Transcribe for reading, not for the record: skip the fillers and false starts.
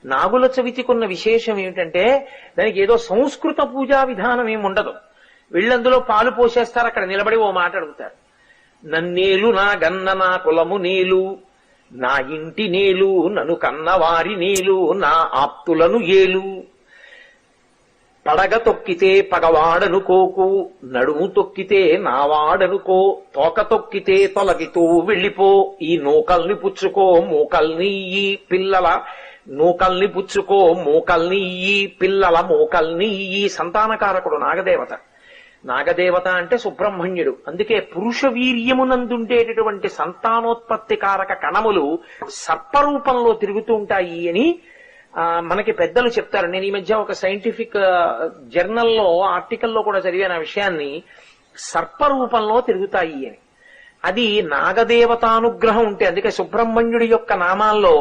నాగుల చవితికున్న విశేషం ఏమిటంటే దానికి ఏదో సంస్కృత పూజా విధానం ఏమి ఉండదు. వీళ్ళందులో పాలు పోసేస్తారు, అక్కడ నిలబడి ఓ మాట అడుగుతారు. నన్నేలు నా గన్న నా కులము నేలు, నా ఇంటి నేలు, నన్ను కన్నవారి నేలు, నా ఆప్తులను ఏలు. పడగ తొక్కితే పగవాడనుకోకు, నడుము తొక్కితే నావాడనుకో, తోక తొక్కితే తొలగితూ వెళ్ళిపో, ఈ నూకల్ని పుచ్చుకో మూకల్ని ఈ పిల్లల నూకల్ని పుచ్చుకో మూకల్ని ఈ పిల్లల మూకల్ని ఈ. సంతానకారకుడు నాగదేవత. నాగదేవత అంటే సుబ్రహ్మణ్యుడు. అందుకే పురుష వీర్యమునందుండేటటువంటి సంతానోత్పత్తి కారక కణములు సర్పరూపంలో తిరుగుతూ ఉంటాయి అని మనకి పెద్దలు చెప్తారు. నేను ఈ మధ్య ఒక సైంటిఫిక్ జర్నల్లో ఆర్టికల్లో కూడా చదివాను ఆ విషయాన్ని. సర్పరూపంలో తిరుగుతాయి అని. అది నాగదేవతానుగ్రహం ఉంటే, అందుకే సుబ్రహ్మణ్యుడి యొక్క నామాల్లో